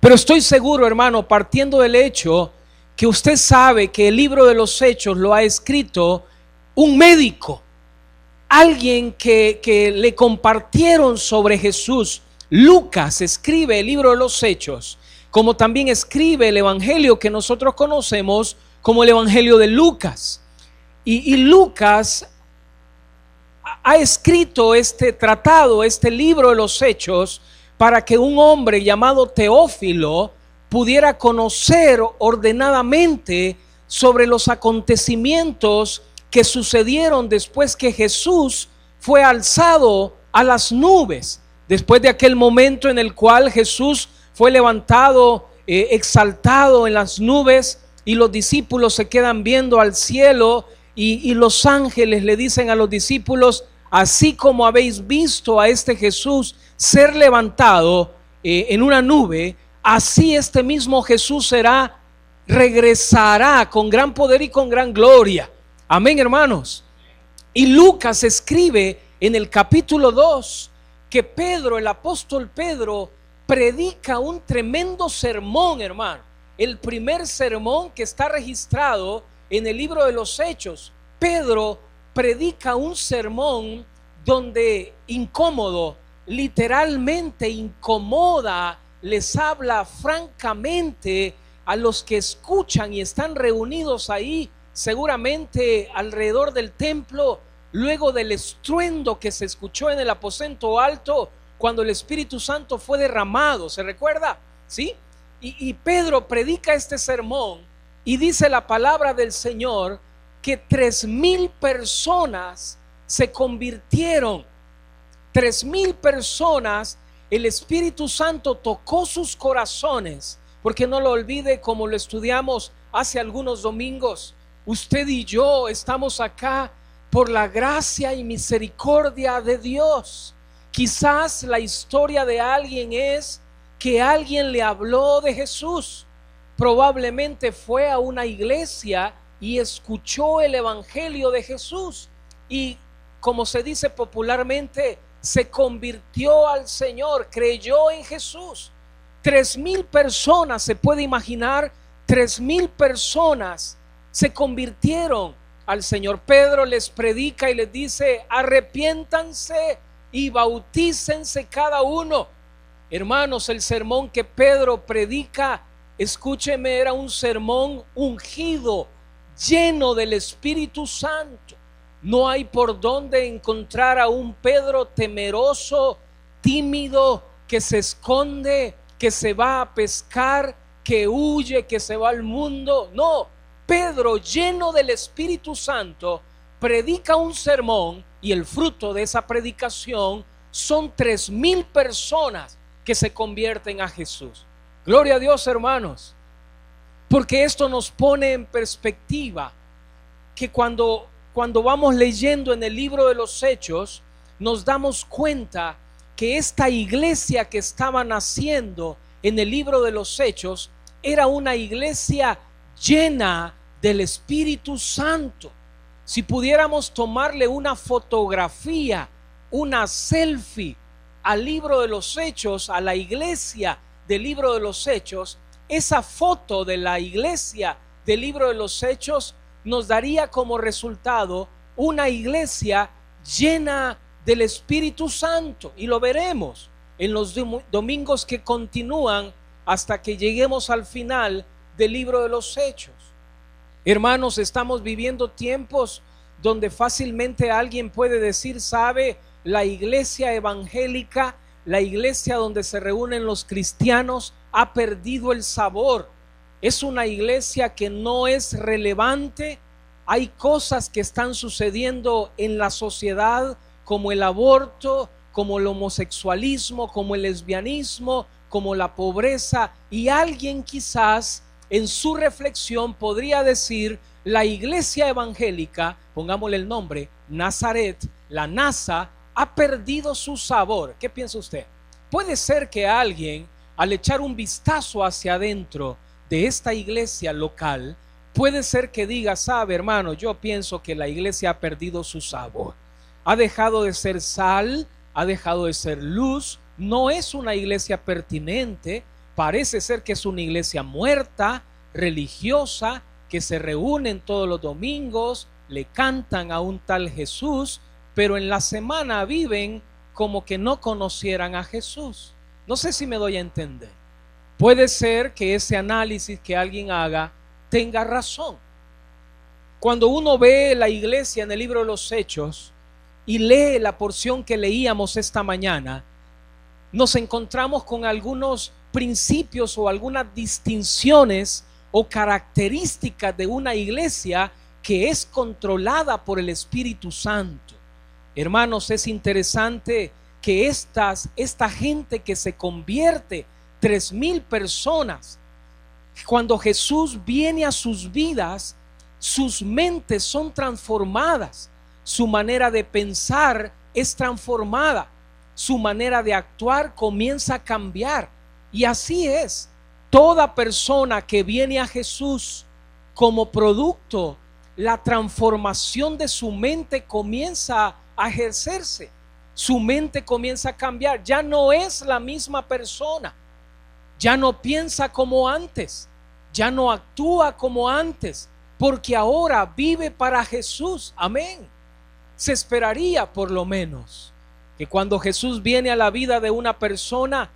Pero estoy seguro, hermano, partiendo del hecho que usted sabe que el libro de los Hechos lo ha escrito un médico, alguien que le compartieron sobre Jesús. Lucas escribe el libro de los Hechos, como también escribe el evangelio que nosotros conocemos como el evangelio de Lucas. Y Lucas ha escrito este tratado, este libro de los Hechos, para que un hombre llamado Teófilo pudiera conocer ordenadamente sobre los acontecimientos que sucedieron después que Jesús fue alzado a las nubes, después de aquel momento en el cual Jesús fue levantado, exaltado en las nubes, y los discípulos se quedan viendo al cielo, y los ángeles le dicen a los discípulos: así como habéis visto a este Jesús ser levantado en una nube, así este mismo Jesús regresará con gran poder y con gran gloria. Amén, hermanos. Y Lucas escribe en el capítulo 2 que Pedro, el apóstol Pedro, predica un tremendo sermón, hermano. El primer sermón que está registrado en el libro de los Hechos. Pedro predica un sermón donde incómodo, literalmente incomoda, les habla francamente a los que escuchan y están reunidos ahí, seguramente alrededor del templo, luego del estruendo que se escuchó en el aposento alto cuando el Espíritu Santo fue derramado. ¿Se recuerda? ¿Sí? Y Pedro predica este sermón y dice la palabra del Señor que 3,000 personas se convirtieron. 3,000 personas, el Espíritu Santo tocó sus corazones, porque no lo olvide, como lo estudiamos hace algunos domingos, usted y yo estamos acá por la gracia y misericordia de Dios. Quizás la historia de alguien es que alguien le habló de Jesús, probablemente fue a una iglesia y escuchó el evangelio de Jesús y, como se dice popularmente, se convirtió al Señor, creyó en Jesús. 3,000 personas, se puede imaginar, 3,000 personas se convirtieron al Señor. Pedro les predica y les dice: arrepiéntanse y bautícense cada uno. Hermanos, el sermón que Pedro predica, escúcheme, era un sermón ungido, lleno del Espíritu Santo. No hay por dónde encontrar a un Pedro temeroso, tímido, que se esconde, que se va a pescar, que huye, que se va al mundo. No, Pedro, lleno del Espíritu Santo, predica un sermón, y el fruto de esa predicación son 3,000 personas que se convierten a Jesús. Gloria a Dios, hermanos, porque esto nos pone en perspectiva que cuando vamos leyendo en el libro de los Hechos, nos damos cuenta que esta iglesia que estaba naciendo en el libro de los Hechos era una iglesia llena del Espíritu Santo. Si pudiéramos tomarle una fotografía, una selfie al libro de los Hechos, a la iglesia del libro de los Hechos, esa foto de la iglesia del libro de los Hechos nos daría como resultado una iglesia llena del Espíritu Santo, y lo veremos en los domingos que continúan hasta que lleguemos al final del libro de los Hechos. Hermanos, estamos viviendo tiempos donde fácilmente alguien puede decir: sabe, la iglesia evangélica, la iglesia donde se reúnen los cristianos, ha perdido el sabor. Es una iglesia que no es relevante. Hay cosas que están sucediendo en la sociedad, como el aborto, como el homosexualismo, como el lesbianismo, como la pobreza, y alguien quizás en su reflexión podría decir: la iglesia evangélica, pongámosle el nombre, Nazaret, la NASA, ha perdido su sabor. ¿Qué piensa usted? Puede ser que alguien, al echar un vistazo hacia adentro de esta iglesia local, puede ser que diga: sabe, hermano, yo pienso que la iglesia ha perdido su sabor, ha dejado de ser sal, ha dejado de ser luz, no es una iglesia pertinente, Parece ser que es una iglesia muerta, religiosa, que se reúnen todos los domingos, le cantan a un tal Jesús, pero en la semana viven como que no conocieran a Jesús. No sé si me doy a entender. Puede ser que ese análisis que alguien haga tenga razón. Cuando uno ve la iglesia en el libro de los Hechos y lee la porción que leíamos esta mañana, nos encontramos con algunos principios o algunas distinciones o características de una iglesia que es controlada por el Espíritu Santo. Hermanos, es interesante que esta gente que se convierte, 3,000 personas, cuando Jesús viene a sus vidas, sus mentes son transformadas, su manera de pensar es transformada, su manera de actuar comienza a cambiar. Y así es, toda persona que viene a Jesús como producto, la transformación de su mente comienza a ejercerse, su mente comienza a cambiar, ya no es la misma persona, ya no piensa como antes, ya no actúa como antes, porque ahora vive para Jesús. Amén. Se esperaría por lo menos que cuando Jesús viene a la vida de una persona,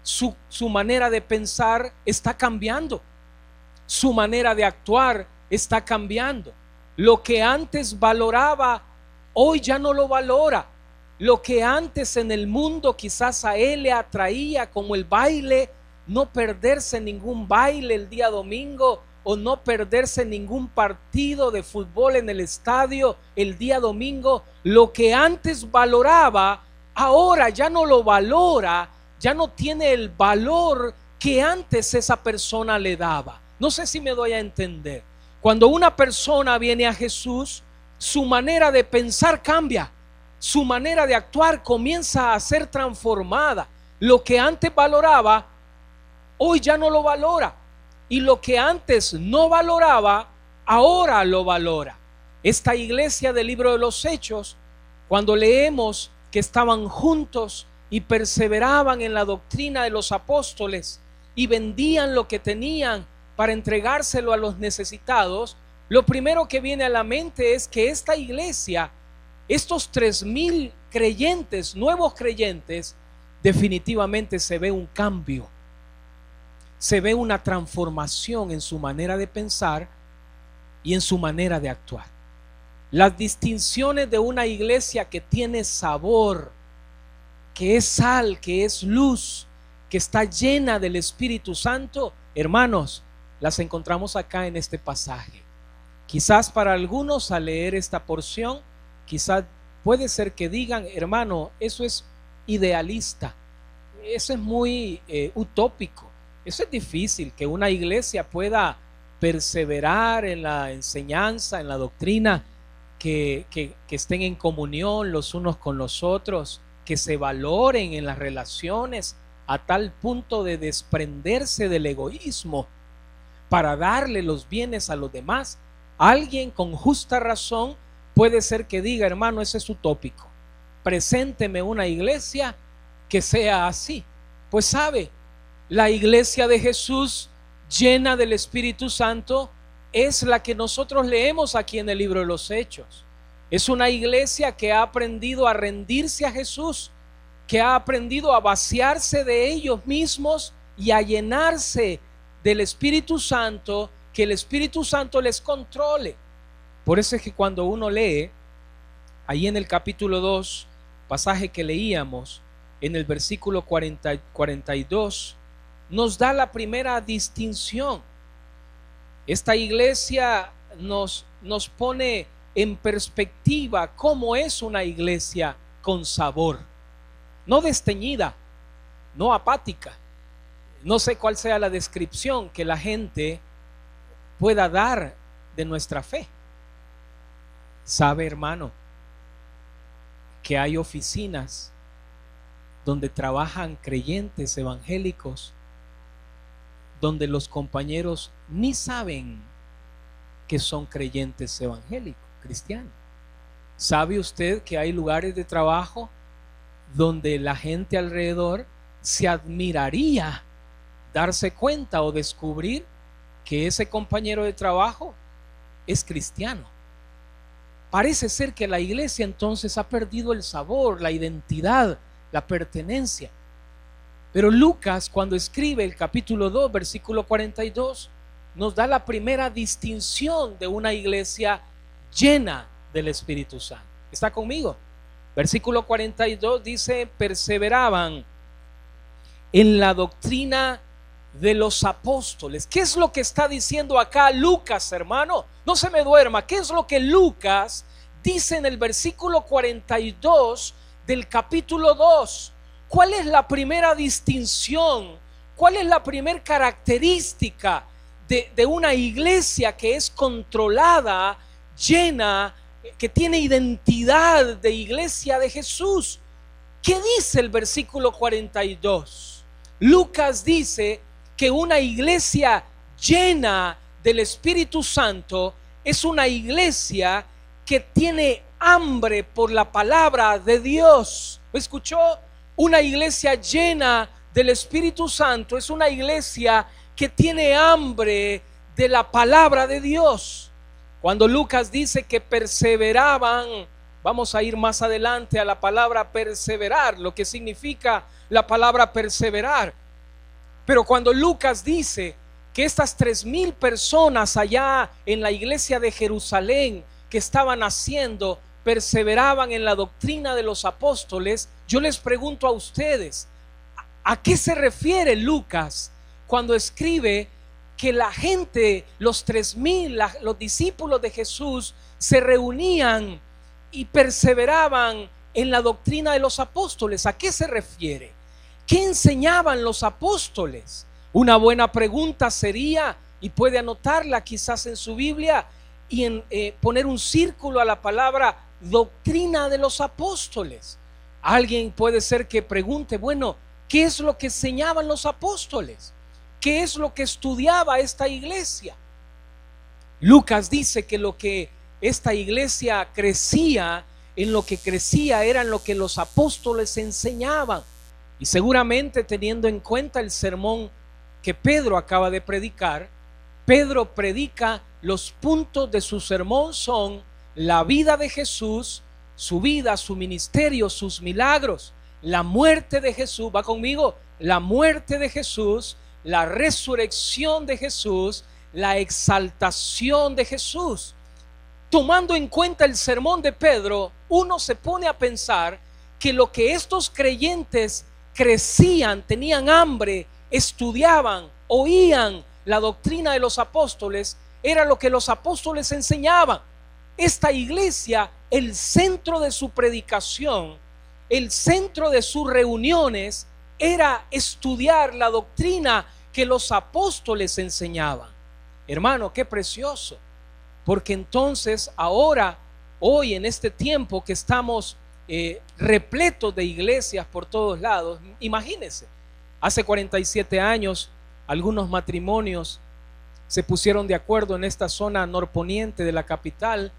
su manera de pensar está cambiando, su manera de actuar está cambiando. Lo que antes valoraba, hoy ya no lo valora. Lo que antes en el mundo quizás a él le atraía, como el baile, no perderse ningún baile el día domingo, o no perderse ningún partido de fútbol en el estadio el día domingo, lo que antes valoraba, ahora ya no lo valora, ya no tiene el valor que antes esa persona le daba. No sé si me doy a entender. Cuando una persona viene a Jesús, su manera de pensar cambia, su manera de actuar comienza a ser transformada. Lo que antes valoraba, hoy ya no lo valora, y lo que antes no valoraba, ahora lo valora. Esta iglesia del libro de los Hechos, cuando leemos que estaban juntos y perseveraban en la doctrina de los apóstoles y vendían lo que tenían para entregárselo a los necesitados, lo primero que viene a la mente es que esta iglesia, estos 3,000 creyentes, nuevos creyentes, definitivamente se ve un cambio, se ve una transformación en su manera de pensar y en su manera de actuar. Las distinciones de una iglesia que tiene sabor, que es sal, que es luz, que está llena del Espíritu Santo, hermanos, las encontramos acá en este pasaje. Quizás para algunos al leer esta porción, quizás puede ser que digan, hermano, eso es idealista, eso es muy utópico, eso es difícil que una iglesia pueda perseverar en la enseñanza, en la doctrina, que estén en comunión los unos con los otros, que se valoren en las relaciones a tal punto de desprenderse del egoísmo para darle los bienes a los demás. Alguien con justa razón puede ser que diga, hermano, ese es utópico, presénteme una iglesia que sea así. Pues sabe, la iglesia de Jesús llena del Espíritu Santo es la que nosotros leemos aquí en el libro de los Hechos. Es una iglesia que ha aprendido a rendirse a Jesús, que ha aprendido a vaciarse de ellos mismos y a llenarse del Espíritu Santo, que el Espíritu Santo les controle. Por eso es que cuando uno lee ahí en el capítulo 2, pasaje que leíamos, en el versículo 42, nos da la primera distinción. Esta iglesia nos pone en perspectiva cómo es una iglesia con sabor, no desteñida, no apática. No sé cuál sea la descripción que la gente pueda dar de nuestra fe. Sabe, hermano, que hay oficinas donde trabajan creyentes evangélicos, donde los compañeros ni saben que son creyentes evangélicos, cristianos. ¿Sabe usted que hay lugares de trabajo donde la gente alrededor se admiraría darse cuenta o descubrir que ese compañero de trabajo es cristiano. Parece ser que la iglesia entonces ha perdido el sabor, la identidad, la pertenencia. Pero Lucas, cuando escribe el capítulo 2, versículo 42, nos da la primera distinción de una iglesia llena del Espíritu Santo. ¿Está conmigo? Versículo 42 dice: perseveraban en la doctrina de los apóstoles. ¿Qué es lo que está diciendo acá Lucas, hermano? No se me duerma. ¿Qué es lo que Lucas dice en el versículo 42 del capítulo 2? ¿Cuál es la primera distinción? ¿Cuál es la primera característica de una iglesia que es controlada, llena, que tiene identidad de iglesia de Jesús? ¿Qué dice el versículo 42? Lucas dice que una iglesia llena del Espíritu Santo es una iglesia que tiene hambre por la palabra de Dios. ¿Me escuchó? Una iglesia llena del Espíritu Santo es una iglesia que tiene hambre de la palabra de Dios. Cuando Lucas dice que perseveraban, vamos a ir más adelante a la palabra perseverar, lo que significa la palabra perseverar. Pero cuando Lucas dice que estas 3,000 personas allá en la iglesia de Jerusalén que estaban haciendo, perseveraban en la doctrina de los apóstoles, yo les pregunto a ustedes, ¿a qué se refiere Lucas cuando escribe que la gente, los 3,000, los discípulos de Jesús, se reunían y perseveraban en la doctrina de los apóstoles? ¿A qué se refiere? ¿Qué enseñaban los apóstoles? Una buena pregunta sería, y puede anotarla quizás en su Biblia y poner un círculo a la palabra doctrina de los apóstoles. Alguien puede ser que pregunte, bueno, ¿qué es lo que enseñaban los apóstoles? ¿Qué es lo que estudiaba esta iglesia? Lucas dice que lo que esta iglesia crecía, en lo que crecía era en lo que los apóstoles enseñaban. Y seguramente teniendo en cuenta el sermón que Pedro acaba de predicar, Pedro predica, los puntos de su sermón son la vida de Jesús, su vida, su ministerio, sus milagros, la muerte de Jesús, va conmigo, la muerte de Jesús, la resurrección de Jesús, la exaltación de Jesús. Tomando en cuenta el sermón de Pedro, uno se pone a pensar que lo que estos creyentes crecían, tenían hambre, estudiaban, oían la doctrina de los apóstoles, era lo que los apóstoles enseñaban. Esta iglesia, el centro de su predicación, el centro de sus reuniones era estudiar la doctrina que los apóstoles enseñaban. Hermano, qué precioso, porque entonces ahora, hoy en este tiempo que estamos repletos de iglesias por todos lados, imagínense, hace 47 años algunos matrimonios se pusieron de acuerdo en esta zona norponiente de la capital,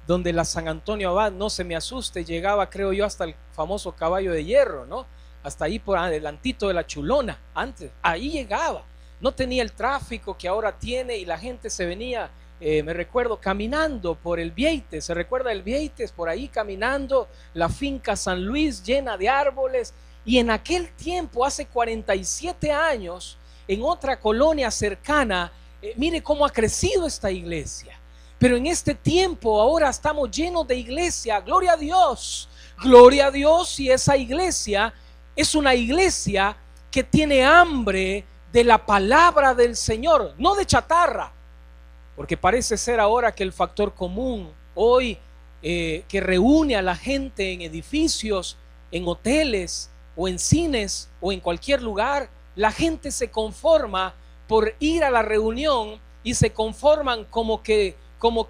donde la San Antonio Abad, no se me asuste, llegaba, creo yo, hasta el famoso Caballo de Hierro, ¿no? Hasta ahí por adelantito de la Chulona, antes, ahí llegaba, no tenía el tráfico que ahora tiene y la gente se venía, me recuerdo, caminando por el Vieites, se recuerda el Vieites, por ahí caminando, la finca San Luis llena de árboles, y en aquel tiempo, hace 47 años, en otra colonia cercana, mire cómo ha crecido esta iglesia. Pero en este tiempo ahora estamos llenos de iglesia, gloria a Dios, y esa iglesia es una iglesia que tiene hambre de la palabra del Señor, no de chatarra, porque parece ser ahora que el factor común hoy que reúne a la gente en edificios, en hoteles o en cines o en cualquier lugar, la gente se conforma por ir a la reunión y se conforman como que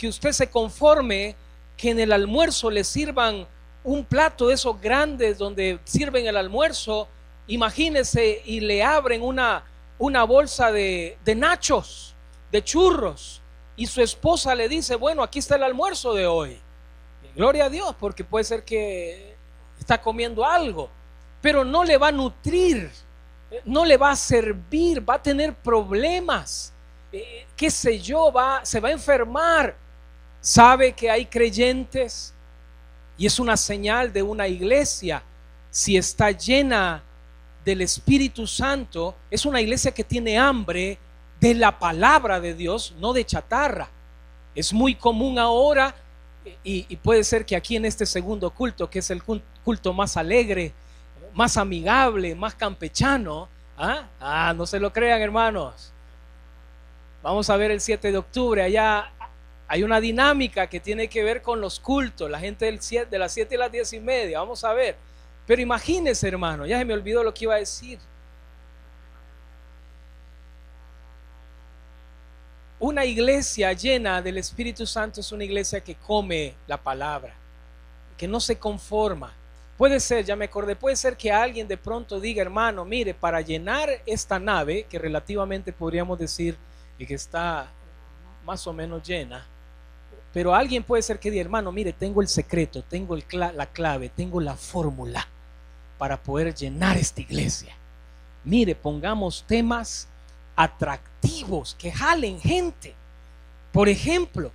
usted se conforme que en el almuerzo le sirvan un plato de esos grandes donde sirven el almuerzo, imagínese, y le abren una bolsa de nachos, de churros, y su esposa le dice, bueno, aquí está el almuerzo de hoy. Gloria a Dios, porque puede ser que está comiendo algo, pero no le va a nutrir no le va a servir, va a tener problemas, qué sé yo, se va a enfermar. Sabe que hay creyentes, y es una señal de una iglesia, si está llena del Espíritu Santo, es una iglesia que tiene hambre de la palabra de Dios, no de chatarra. Es muy común ahora, y puede ser que aquí en este segundo culto, que es el culto más alegre, más amigable, más campechano, no se lo crean, hermanos. Vamos a ver el 7 de octubre, allá hay una dinámica que tiene que ver con los cultos, la gente de las 7 y las 10:30, vamos a ver. Pero imagínense, hermano, ya se me olvidó lo que iba a decir. Una iglesia llena del Espíritu Santo es una iglesia que come la palabra, que no se conforma. Puede ser, ya me acordé, puede ser que alguien de pronto diga, hermano, mire, para llenar esta nave, que relativamente podríamos decir que está más o menos llena, pero alguien puede ser que diga, hermano, mire, tengo el secreto, tengo la clave, tengo la fórmula para poder llenar esta iglesia. Mire, pongamos temas atractivos que jalen gente. Por ejemplo,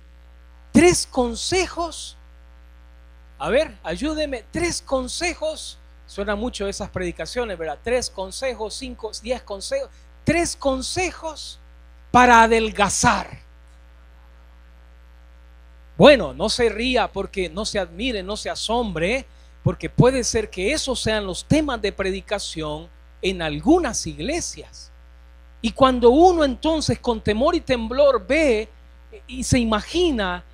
3 consejos. A ver, ayúdeme. 3 consejos. Suena mucho esas predicaciones, ¿verdad? 3 consejos, 5, 10 consejos. 3 consejos para adelgazar. Bueno, no se ría, porque no se admire, no se asombre, porque puede ser que esos sean los temas de predicación en algunas iglesias. Y cuando uno entonces con temor y temblor ve y se imagina,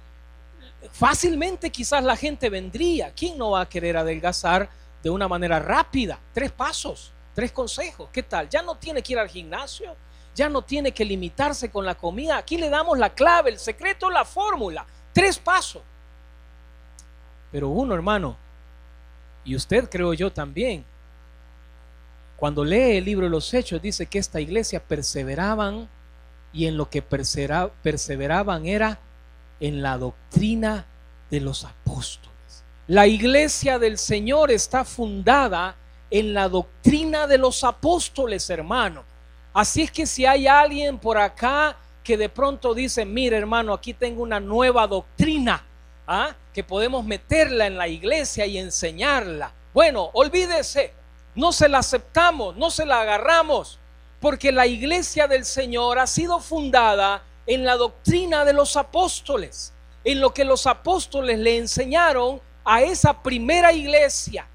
fácilmente quizás la gente vendría. ¿Quién no va a querer adelgazar de una manera rápida? 3 pasos, 3 consejos. ¿Qué tal? Ya no tiene que ir al gimnasio, ya no tiene que limitarse con la comida. Aquí le damos la clave, el secreto, la fórmula. 3 pasos. Pero uno, hermano, y usted creo yo también, cuando lee el libro de los Hechos, dice que esta iglesia perseveraban, y en lo que perseveraban era en la doctrina de los apóstoles. La iglesia del Señor está fundada en la doctrina de los apóstoles, hermano. Así es que si hay alguien por acá que de pronto dice, mire, hermano, aquí tengo una nueva doctrina, que podemos meterla en la iglesia y enseñarla, bueno, olvídese. No se la aceptamos, no se la agarramos, porque la iglesia del Señor ha sido fundada en la doctrina de los apóstoles, en lo que los apóstoles le enseñaron a esa primera iglesia.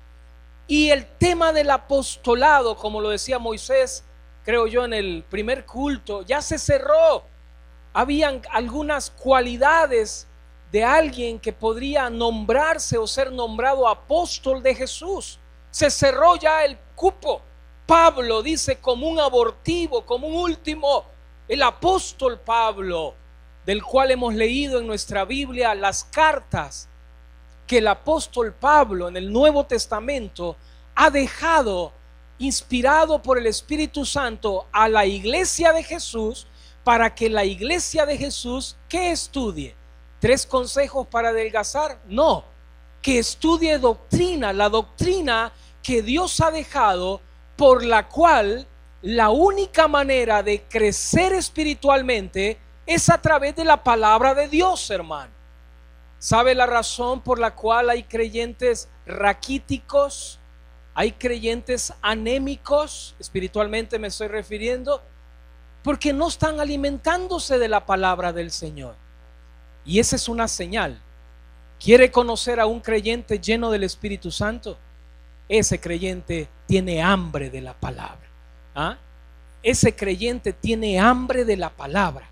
Y el tema del apostolado, como lo decía Moisés, creo yo en el primer culto, ya se cerró. Habían algunas cualidades de alguien que podría nombrarse o ser nombrado apóstol de Jesús. Se cerró ya el cupo. Pablo dice como un abortivo, como un último, el apóstol Pablo, del cual hemos leído en nuestra Biblia las cartas que el apóstol Pablo en el Nuevo Testamento ha dejado, inspirado por el Espíritu Santo, a la iglesia de Jesús, para que la iglesia de Jesús, ¿qué estudie? 3 consejos para adelgazar, no, que estudie doctrina, la doctrina que Dios ha dejado, por la cual la única manera de crecer espiritualmente es a través de la palabra de Dios, hermano. ¿Sabe la razón por la cual hay creyentes raquíticos? Hay creyentes anémicos, espiritualmente me estoy refiriendo, porque no están alimentándose de la palabra del Señor. Y esa es una señal. ¿Quiere conocer a un creyente lleno del Espíritu Santo? Ese creyente tiene hambre de la palabra. Ese creyente tiene hambre de la palabra.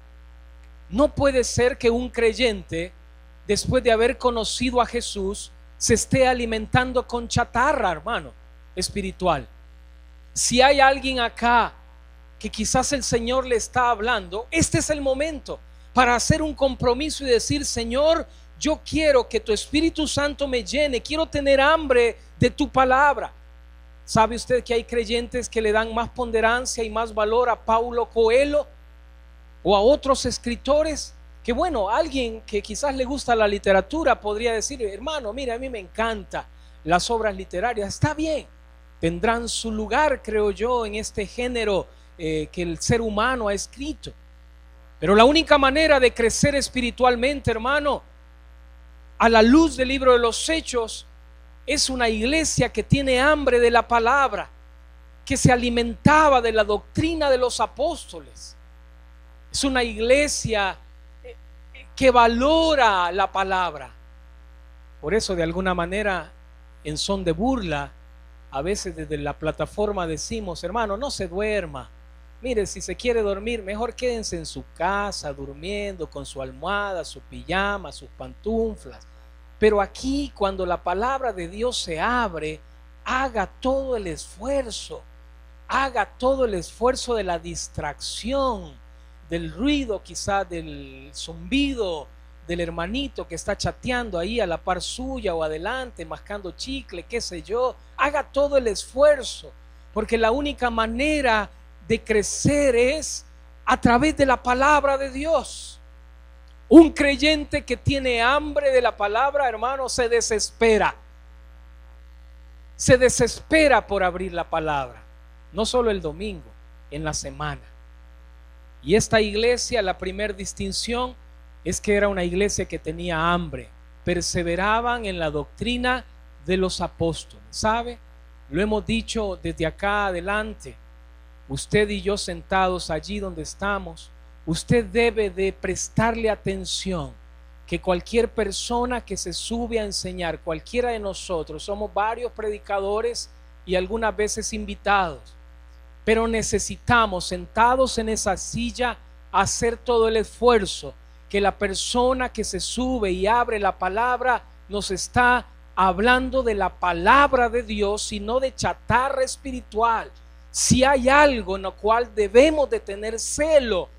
No puede ser que un creyente, después de haber conocido a Jesús, se esté alimentando con chatarra, hermano, espiritual. Si hay alguien acá que quizás el Señor le está hablando, este es el momento para hacer un compromiso y decir: Señor, yo quiero que tu Espíritu Santo me llene, quiero tener hambre de tu palabra. ¿Sabe usted que hay creyentes que le dan más ponderancia y más valor a Paulo Coelho o a otros escritores? Que bueno, alguien que quizás le gusta la literatura podría decir: hermano, mire, a mí me encantan las obras literarias. Está bien, tendrán su lugar, creo yo, en este género que el ser humano ha escrito. Pero la única manera de crecer espiritualmente, hermano, a la luz del libro de los Hechos, es una iglesia que tiene hambre de la palabra, que se alimentaba de la doctrina de los apóstoles. Es una iglesia que valora la palabra. Por eso, de alguna manera, en son de burla, a veces desde la plataforma decimos: hermano, no se duerma. Mire, si se quiere dormir, mejor quédense en su casa durmiendo con su almohada, su pijama, sus pantuflas. Pero aquí, cuando la palabra de Dios se abre, haga todo el esfuerzo. Haga todo el esfuerzo de la distracción, del ruido, quizás del zumbido del hermanito que está chateando ahí a la par suya o adelante, mascando chicle, qué sé yo. Haga todo el esfuerzo, porque la única manera de crecer es a través de la palabra de Dios. Un creyente que tiene hambre de la palabra, hermano, se desespera por abrir la palabra, no solo el domingo, en la semana. Y esta iglesia, la primera distinción es que era una iglesia que tenía hambre, perseveraban en la doctrina de los apóstoles. ¿Sabe? Lo hemos dicho desde acá adelante. Usted y yo sentados allí donde estamos, usted debe de prestarle atención que cualquier persona que se sube a enseñar, cualquiera de nosotros, somos varios predicadores y algunas veces invitados, pero necesitamos, sentados en esa silla, hacer todo el esfuerzo, que la persona que se sube y abre la palabra nos está hablando de la palabra de Dios y no de chatarra espiritual. Si hay algo en lo cual debemos de tener celo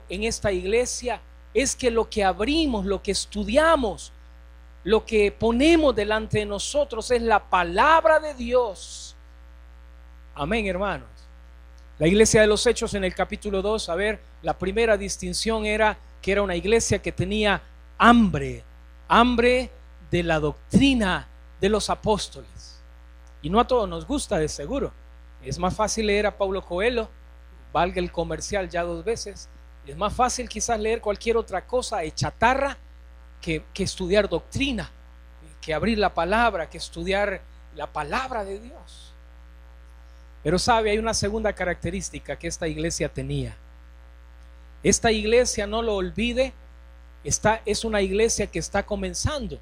en esta iglesia, es que lo que abrimos, lo que estudiamos, lo que ponemos delante de nosotros es la palabra de Dios. Amén, hermanos. La iglesia de los Hechos en el capítulo 2, a ver, la primera distinción era que era una iglesia que tenía hambre de la doctrina de los apóstoles. Y no a todos nos gusta, de seguro. Es más fácil leer a Paulo Coelho, valga el comercial ya 2 veces. Es más fácil quizás leer cualquier otra cosa de chatarra que estudiar doctrina, que abrir la palabra, que estudiar la palabra de Dios. Pero sabe, hay una segunda característica que esta iglesia tenía. Esta iglesia, no lo olvide, es una iglesia que está comenzando.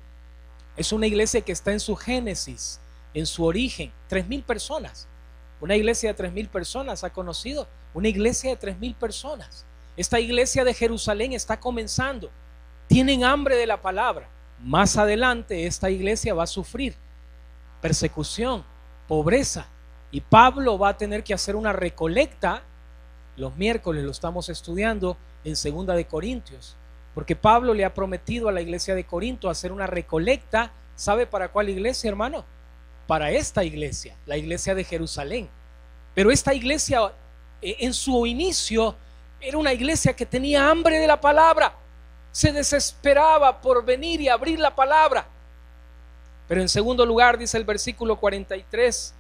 Es una iglesia que está en su génesis, en su origen. 3,000 personas. Una iglesia de 3,000 personas ha conocido. Una iglesia de 3,000 personas. Esta iglesia de Jerusalén está comenzando. Tienen hambre de la palabra. Más adelante esta iglesia va a sufrir persecución, pobreza. Y Pablo va a tener que hacer una recolecta. Los miércoles lo estamos estudiando en 2 de Corintios. Porque Pablo le ha prometido a la iglesia de Corinto hacer una recolecta. ¿Sabe para cuál iglesia, hermano? Para esta iglesia, la iglesia de Jerusalén. Pero esta iglesia en su inicio era una iglesia que tenía hambre de la palabra. Se desesperaba por venir y abrir la palabra. Pero en segundo lugar dice el versículo 42,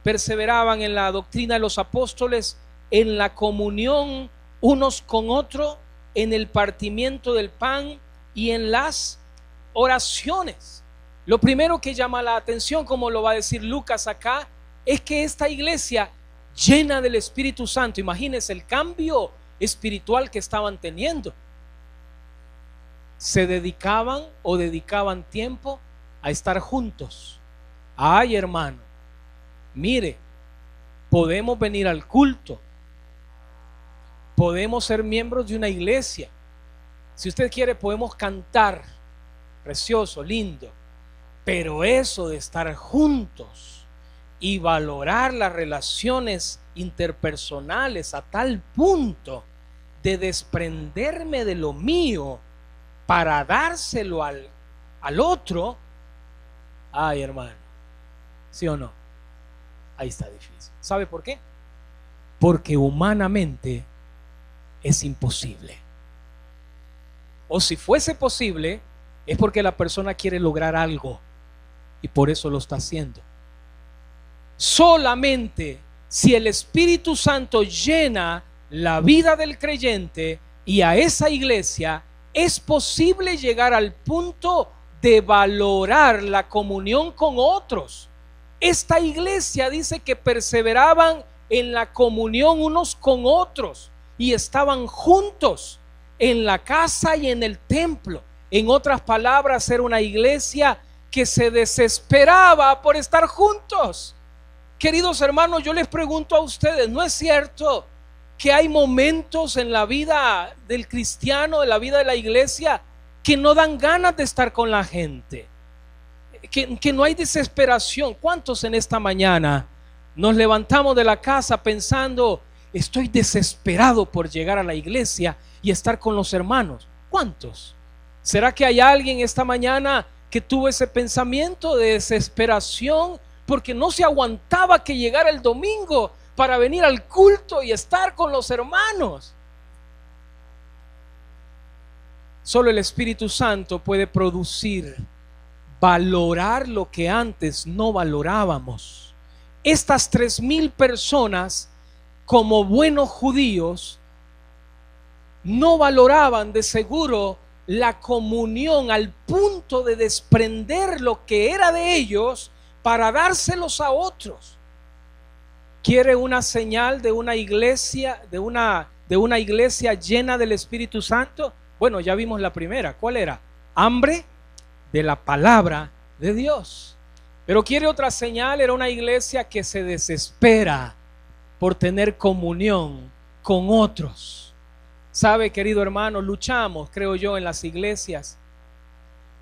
perseveraban en la doctrina de los apóstoles, en la comunión unos con otros, en el partimiento del pan y en las oraciones. Lo primero que llama la atención, como lo va a decir Lucas acá, es que esta iglesia llena del Espíritu Santo, imagínense el cambio espiritual que estaban teniendo, se dedicaban tiempo a estar juntos. Ay, hermano, mire, podemos venir al culto, podemos ser miembros de una iglesia, si usted quiere podemos cantar, precioso, lindo, pero eso de estar juntos y valorar las relaciones interpersonales a tal punto de desprenderme de lo mío para dárselo al otro, ay, hermano, ¿sí o no? Ahí está difícil. ¿Sabe por qué? Porque humanamente es imposible. O si fuese posible, es porque la persona quiere lograr algo. y por eso lo está haciendo. Solamente si el Espíritu Santo llena la vida del creyente y a esa iglesia, es posible llegar al punto de valorar la comunión con otros. Esta iglesia dice que perseveraban en la comunión unos con otros y estaban juntos en la casa y en el templo. En otras palabras, era una iglesia que se desesperaba por estar juntos. Queridos hermanos, yo les pregunto a ustedes, ¿no es cierto que hay momentos en la vida del cristiano, en la vida de la iglesia, que no dan ganas de estar con la gente? Que no hay desesperación. ¿Cuántos en esta mañana nos levantamos de la casa pensando, estoy desesperado por llegar a la iglesia y estar con los hermanos? ¿Cuántos? ¿Será que hay alguien esta mañana que tuvo ese pensamiento de desesperación porque no se aguantaba que llegara el domingo para venir al culto y estar con los hermanos? Solo el Espíritu Santo puede producir, valorar lo que antes no valorábamos. Estas 3,000 personas, como buenos judíos, no valoraban de seguro la comunión al punto de desprender lo que era de ellos para dárselos a otros. ¿Quiere una señal de una iglesia, de una iglesia llena del Espíritu Santo? Bueno, ya vimos la primera. ¿Cuál era? Hambre de la palabra de Dios. Pero quiere otra señal. Era una iglesia que se desespera por tener comunión con otros. Sabe, querido hermano, luchamos, creo yo, en las iglesias,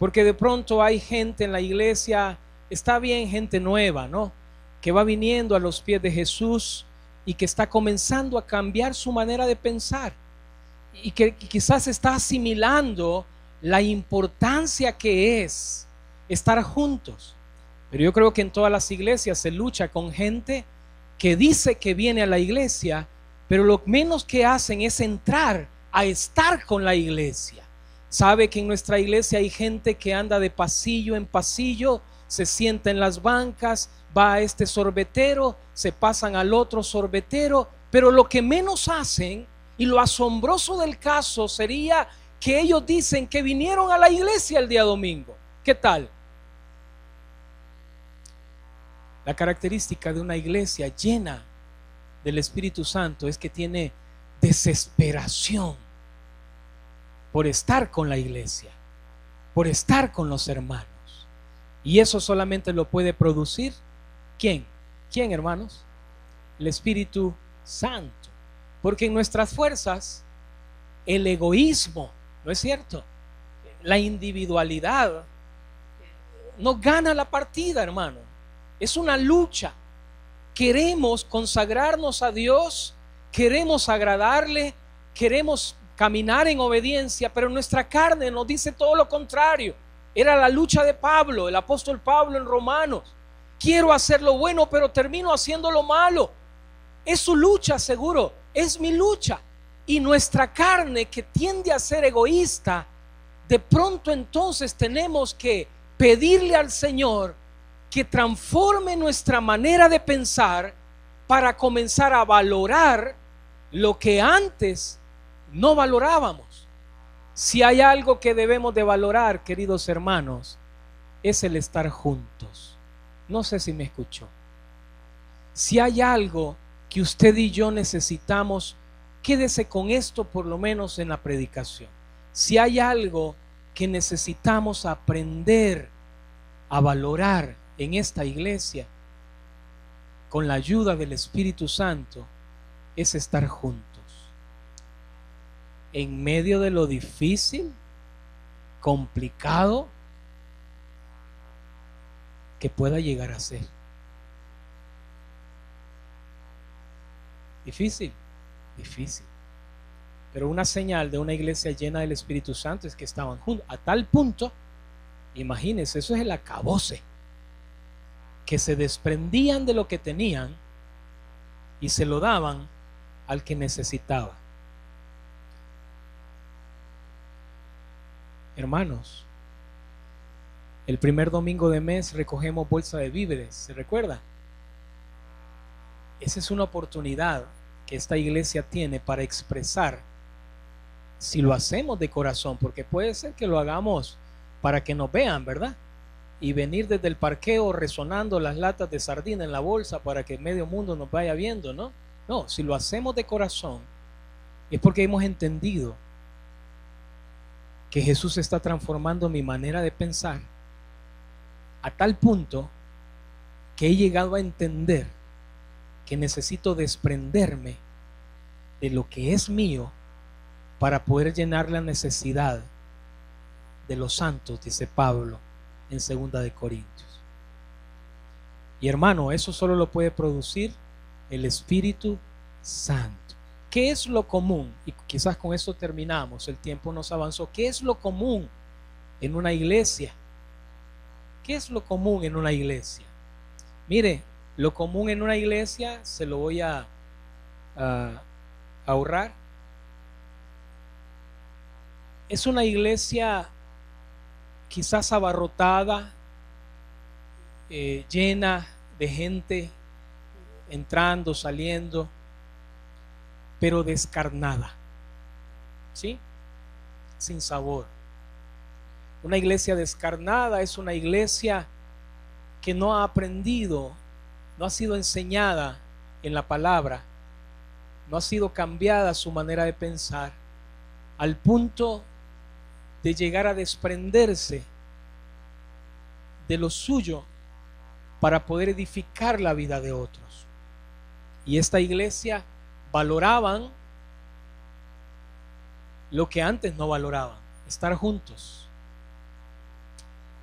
porque de pronto hay gente en la iglesia, está bien, gente nueva, ¿no?, que va viniendo a los pies de Jesús y que está comenzando a cambiar su manera de pensar y que quizás está asimilando la importancia que es estar juntos. Pero yo creo que en todas las iglesias se lucha con gente que dice que viene a la iglesia, pero lo menos que hacen es entrar a estar con la iglesia. Sabe que en nuestra iglesia hay gente que anda de pasillo en pasillo, se sienta en las bancas, va a este sorbetero, se pasan al otro sorbetero, pero lo que menos hacen, y lo asombroso del caso sería que ellos dicen que vinieron a la iglesia el día domingo. ¿Qué tal? La característica de una iglesia llena del Espíritu Santo es que tiene desesperación por estar con la iglesia, por estar con los hermanos. Y eso solamente lo puede producir ¿quién? ¿Quién, hermanos? El Espíritu Santo. Porque en nuestras fuerzas, el egoísmo, ¿no es cierto?, la individualidad no gana la partida, hermano. Es una lucha. Queremos consagrarnos a Dios, queremos agradarle, queremos caminar en obediencia, pero nuestra carne nos dice todo lo contrario. Era la lucha de Pablo, el apóstol Pablo en Romanos. Quiero hacer lo bueno, pero termino haciendo lo malo. Es su lucha, seguro, es mi lucha. Y nuestra carne, que tiende a ser egoísta, de pronto entonces tenemos que pedirle al Señor que transforme nuestra manera de pensar para comenzar a valorar lo que antes no valorábamos. Si hay algo que debemos de valorar, queridos hermanos, es el estar juntos. No sé si me escuchó. Si hay algo que usted y yo necesitamos, quédese con esto por lo menos en la predicación. Si hay algo que necesitamos aprender a valorar en esta iglesia, con la ayuda del Espíritu Santo, es estar juntos. En medio de lo difícil, complicado que pueda llegar a ser. Difícil, difícil. Pero una señal de una iglesia llena del Espíritu Santo es que estaban juntos. A tal punto, imagínense, eso es el acabose, que se desprendían de lo que tenían y se lo daban al que necesitaba. Hermanos, El primer domingo de mes recogemos bolsa de víveres, ¿se recuerda? Esa es una oportunidad que esta iglesia tiene para expresar, si lo hacemos de corazón, porque puede ser que lo hagamos para que nos vean, ¿verdad? Y venir desde el parqueo resonando las latas de sardina en la bolsa para que medio mundo nos vaya viendo, ¿no? No, si lo hacemos de corazón, es porque hemos entendido que Jesús está transformando mi manera de pensar a tal punto que he llegado a entender que necesito desprenderme de lo que es mío para poder llenar la necesidad de los santos, dice Pablo en 2 de Corintios. Y hermano, eso solo lo puede producir el Espíritu Santo. ¿Qué es lo común? Y quizás con esto terminamos, el tiempo nos avanzó. ¿Qué es lo común en una iglesia? ¿Qué es lo común en una iglesia? Mire, lo común en una iglesia se lo voy a ahorrar. Es una iglesia quizás abarrotada, llena de gente entrando, saliendo, pero descarnada, ¿sí? Sin sabor. Una iglesia descarnada es una iglesia que no ha aprendido, no ha sido enseñada en la palabra, no ha sido cambiada su manera de pensar, al punto de llegar a desprenderse de lo suyo para poder edificar la vida de otros. Y esta iglesia valoraban lo que antes no valoraban: estar juntos.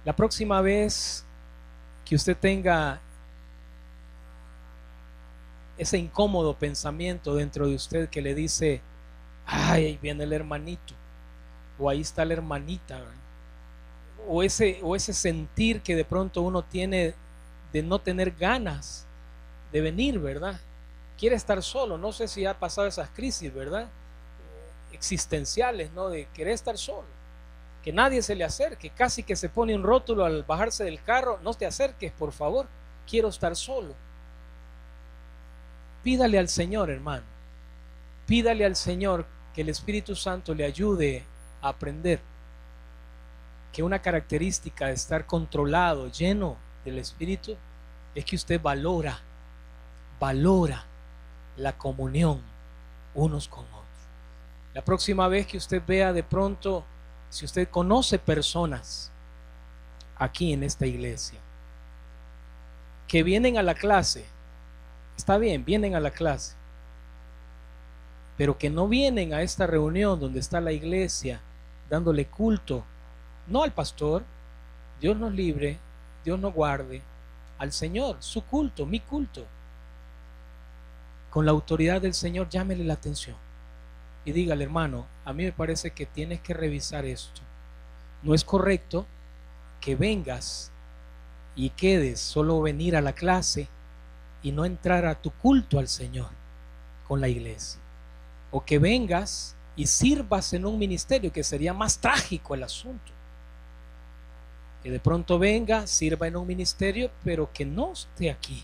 La próxima vez que usted tenga ese incómodo pensamiento dentro de usted que le dice: ay, ahí viene el hermanito, o ahí está la hermanita, ¿verdad? O ese sentir que de pronto uno tiene de no tener ganas de venir, ¿verdad? Quiere estar solo. No sé si ha pasado esas crisis, ¿verdad? Existenciales, ¿no? De querer estar solo, que nadie se le acerque, casi que se pone un rótulo al bajarse del carro: no te acerques, por favor, quiero estar solo. Pídale al Señor, hermano, pídale al Señor que el Espíritu Santo le ayude a aprender que una característica de estar controlado, lleno del Espíritu, es que usted valora la comunión unos con otros. La próxima vez que usted vea de pronto, si usted conoce personas aquí en esta iglesia que vienen a la clase, está bien, vienen a la clase, pero que no vienen a esta reunión donde está la iglesia dándole culto, no al pastor, Dios nos libre, Dios nos guarde, al Señor, su culto, mi culto, con la autoridad del Señor, llámele la atención y dígale: hermano, a mí me parece que tienes que revisar esto. No es correcto que vengas y quedes solo venir a la clase y no entrar a tu culto al Señor con la iglesia, o que vengas y sirvas en un ministerio, que sería más trágico el asunto, que de pronto venga, sirva en un ministerio, pero que no esté aquí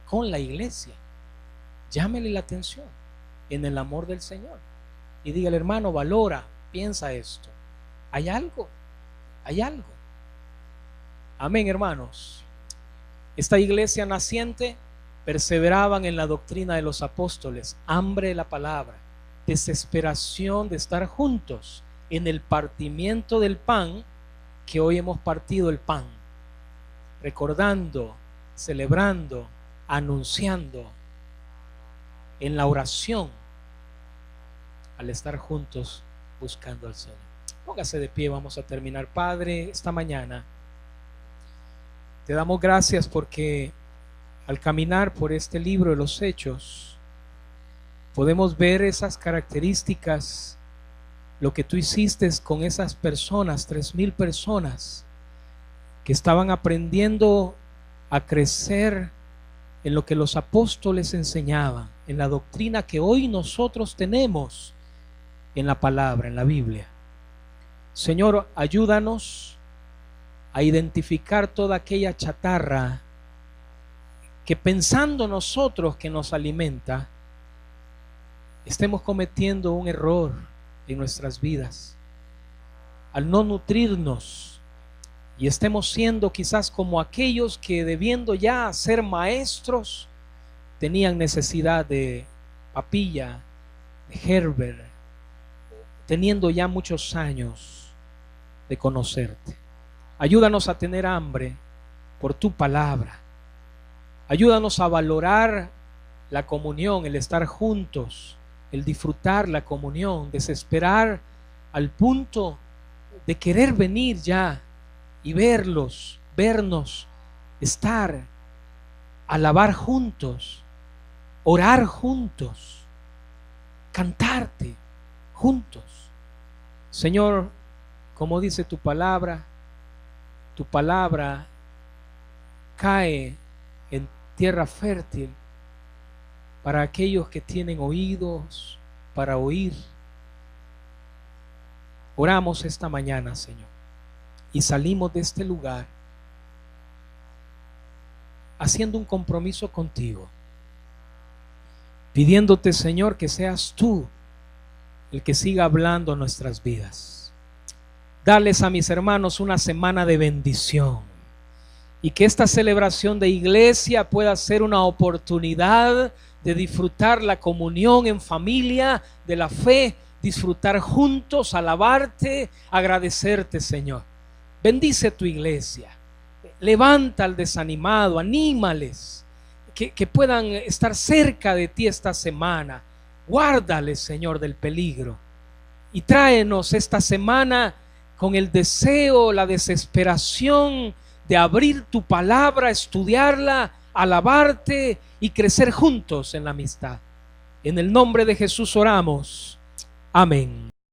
con la iglesia. Llámele la atención en el amor del Señor y dígale: hermano, valora, piensa esto, hay algo. Amén, hermanos. Esta iglesia naciente perseveraban en la doctrina de los apóstoles, hambre de la palabra, desesperación de estar juntos en el partimiento del pan, que hoy hemos partido el pan, recordando, celebrando, anunciando, en la oración, al estar juntos buscando al Señor. Póngase de pie, vamos a terminar. Padre, esta mañana te damos gracias porque al caminar por este libro de los Hechos podemos ver esas características, lo que tú hiciste con esas personas, 3,000 personas que estaban aprendiendo a crecer en lo que los apóstoles enseñaban, en la doctrina que hoy nosotros tenemos en la palabra, en la Biblia. Señor, ayúdanos a identificar toda aquella chatarra que, pensando nosotros que nos alimenta, estemos cometiendo un error en nuestras vidas al no nutrirnos, y estemos siendo quizás como aquellos que, debiendo ya ser maestros, tenían necesidad de papilla, de Herbert, teniendo ya muchos años de conocerte. Ayúdanos a tener hambre por tu palabra. Ayúdanos a valorar la comunión, el estar juntos, el disfrutar la comunión, desesperar al punto de querer venir ya y verlos, vernos, estar, alabar juntos, orar juntos, cantarte juntos. Señor, como dice tu palabra cae en tierra fértil para aquellos que tienen oídos para oír. Oramos esta mañana, Señor, y salimos de este lugar haciendo un compromiso contigo, pidiéndote, Señor, que seas tú el que siga hablando nuestras vidas. Dales a mis hermanos una semana de bendición, y que esta celebración de iglesia pueda ser una oportunidad de disfrutar la comunión en familia, de la fe, disfrutar juntos, alabarte, agradecerte, Señor. Bendice tu iglesia, levanta al desanimado, anímales, que puedan estar cerca de ti esta semana. Guárdales, Señor, del peligro, y tráenos esta semana con el deseo, la desesperación de abrir tu palabra, estudiarla, alabarte y crecer juntos en la amistad. En el nombre de Jesús oramos. Amén.